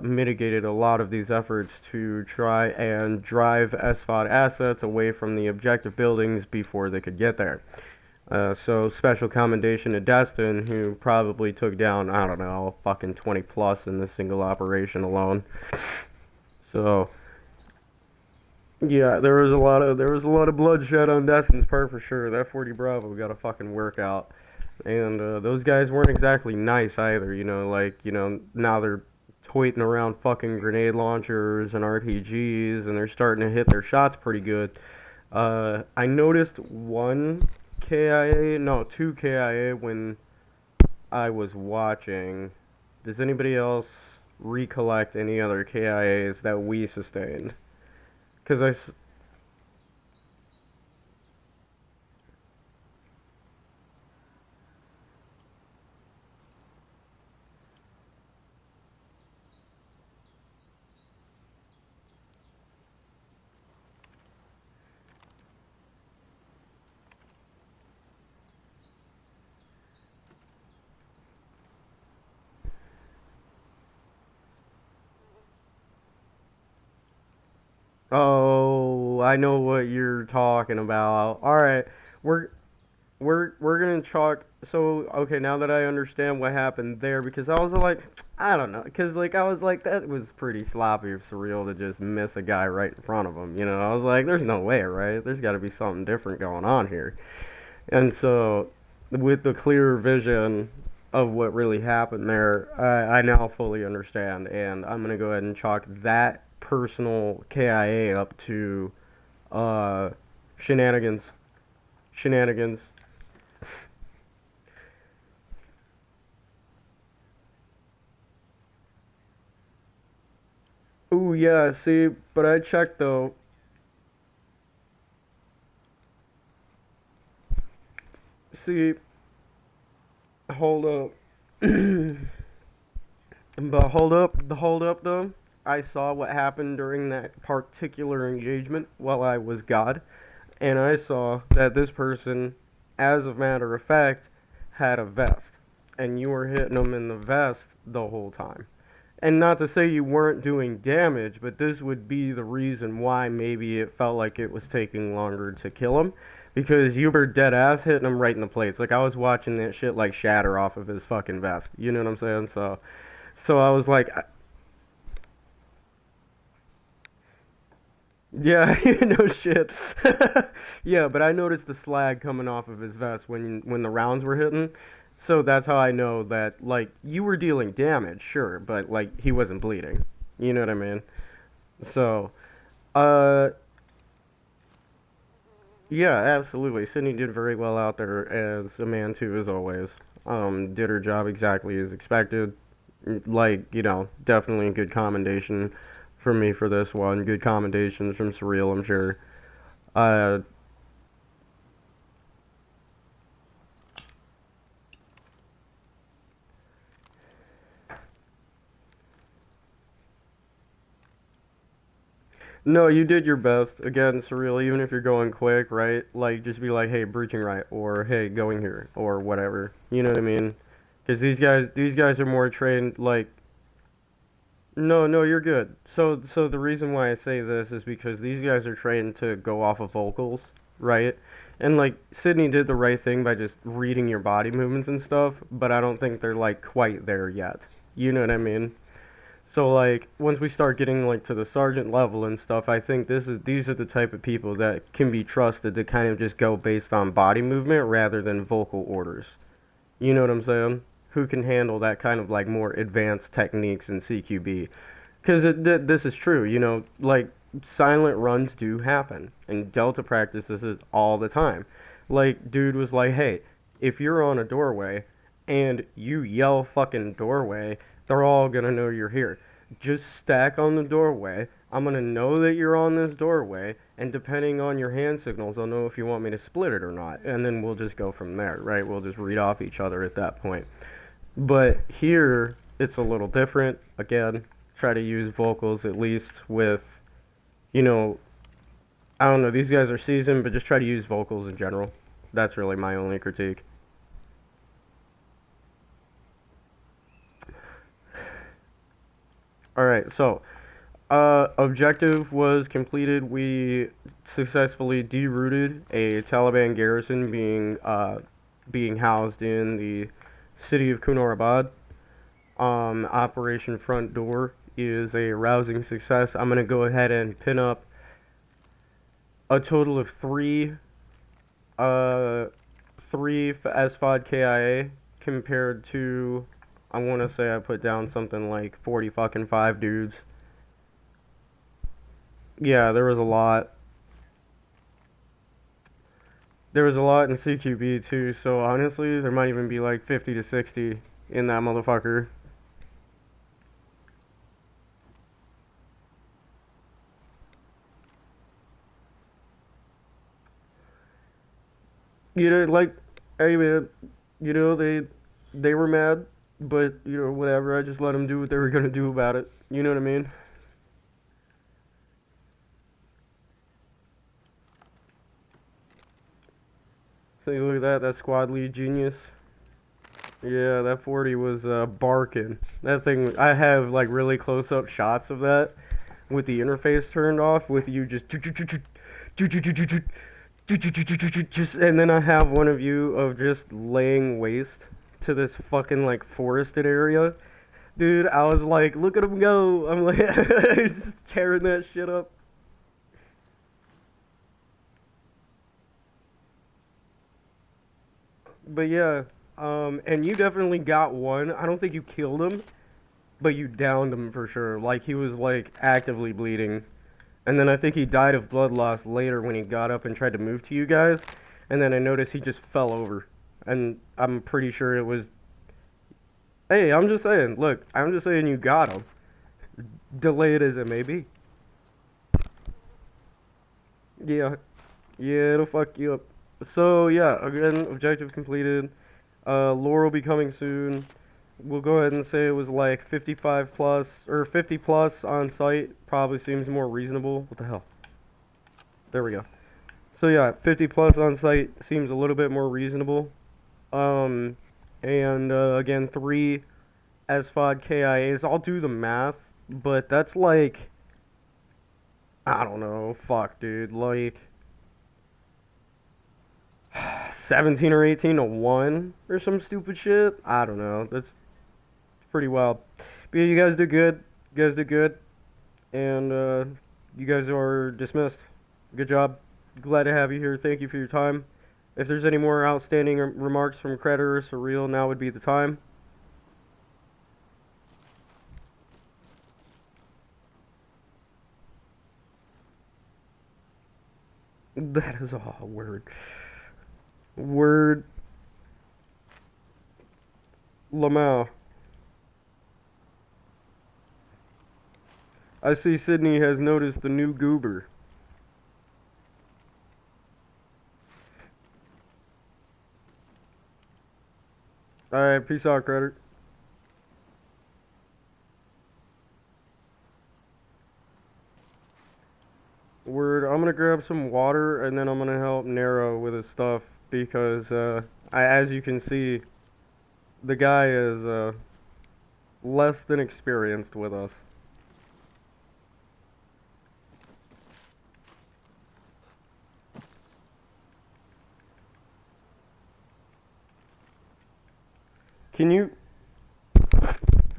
mitigated a lot of these efforts to try and drive SFOD assets away from the objective buildings before they could get there. So special commendation to Destin, who probably took down, I don't know, fucking 20 plus in this single operation alone. So yeah, there was a lot of bloodshed on Destin's part for sure. That 40 Bravo got a fucking workout, and those guys weren't exactly nice either. You know, like, you know, now they're toting around fucking grenade launchers and RPGs, and they're starting to hit their shots pretty good. I noticed two KIA when I was watching. Does anybody else recollect any other KIAs that we sustained? Because oh, I know what you're talking about. Alright, we're we're gonna chalk. So okay, now that I understand what happened there, because I was like, I don't know, because like I was like that was pretty sloppy of Surreal to just miss a guy right in front of him. You know, I was like, there's no way, right? There's got to be something different going on here. And so, with the clear vision of what really happened there, I now fully understand, and I'm gonna go ahead and chalk that personal KIA up to uh, shenanigans. Shenanigans. Ooh, yeah, see, but I checked though. See, hold up. But hold up though. I saw what happened during that particular engagement while I was God, and I saw that this person, as a matter of fact, had a vest, and you were hitting them in the vest the whole time. And not to say you weren't doing damage, but this would be the reason why maybe it felt like it was taking longer to kill him. Because you were dead ass hitting him right in the plates. Like I was watching that shit like shatter off of his fucking vest. You know what I'm saying? So I was like, yeah, no shit. Yeah, but I noticed the slag coming off of his vest when the rounds were hitting. So that's how I know that like you were dealing damage, sure, but like he wasn't bleeding. You know what I mean? So, uh, yeah, absolutely. Sydney did very well out there as a man too, as always. Did her job exactly as expected. Like, definitely good commendation from me for this one. Good commendations from Surreal, I'm sure. Uh, no, you did your best. Again, Surreal, even if you're going quick, right? Like, just be like, hey, breaching right, or hey, going here, or whatever. You know what I mean? Because these guys are more trained, like, no, no, you're good. So the reason why I say this is because these guys are trained to go off of vocals, right? And like Sydney did the right thing by just reading your body movements and stuff, but I don't think they're like quite there yet. You know what I mean? So like once we start getting like to the sergeant level and stuff, I think these are the type of people that can be trusted to kind of just go based on body movement rather than vocal orders. You know what I'm saying? Who can handle that kind of like more advanced techniques in CQB? Because this is true, like silent runs do happen, and Delta practices it all the time. Like, dude was like, hey, if you're on a doorway and you yell fucking doorway, they're all gonna know you're here. Just stack on the doorway. I'm gonna know that you're on this doorway, and depending on your hand signals, I'll know if you want me to split it or not. And then we'll just go from there, right? We'll just read off each other at that point. But here, it's a little different. Again, try to use vocals at least with, you know, I don't know, these guys are seasoned, but just try to use vocals in general. That's really my only critique. Alright, so, objective was completed. We successfully derooted a Taliban garrison being housed in the city of Kunar Abad. Operation Front Door is a rousing success. I'm gonna go ahead and pin up a total of uh, three SFOD KIA compared to, I want to say I put down something like 40 fucking 5 dudes. Yeah, there was a lot. There was a lot in CQB too, so honestly, there might even be like 50 to 60 in that motherfucker. Like, hey man, they were mad, but whatever. I just let them do what they were gonna do about it. You know what I mean? So you look at that. That squad lead genius. Yeah, that 40 was barking. That thing. I have like really close up shots of that with the interface turned off, with you just just, and then I have one of you of just laying waste to this fucking like forested area. Dude, I was like, look at him go. I'm like, just tearing that shit up. But yeah, and you definitely got one. I don't think you killed him, but you downed him for sure. Like he was like actively bleeding. And then I think he died of blood loss later when he got up and tried to move to you guys. And then I noticed he just fell over. And I'm pretty sure it was. Hey, I'm just saying. Look, I'm just saying you got him. Delayed as it may be. Yeah. Yeah, it'll fuck you up. So, yeah, again, objective completed. Lore will be coming soon. We'll go ahead and say it was like 55 plus, or 50 plus on site. Probably seems more reasonable. What the hell? There we go. So yeah, 50 plus on site seems a little bit more reasonable. And again, 3 SFOD KIAs. I'll do the math, but that's like, I don't know, fuck, dude, like 17 or 18 to 1 or some stupid shit. I don't know. That's pretty wild. But yeah, you guys did good. You guys did good. And you guys are dismissed. Good job. Glad to have you here. Thank you for your time. If there's any more outstanding remarks from Credit or Surreal, now would be the time. That is all word. Word. Lamau. I see Sydney has noticed the new goober. Alright, peace out, Credit. Word, I'm gonna grab some water and then I'm gonna help Nero with his stuff because, as you can see, the guy is, less than experienced with us. Can you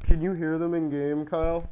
hear them in game, Kyle?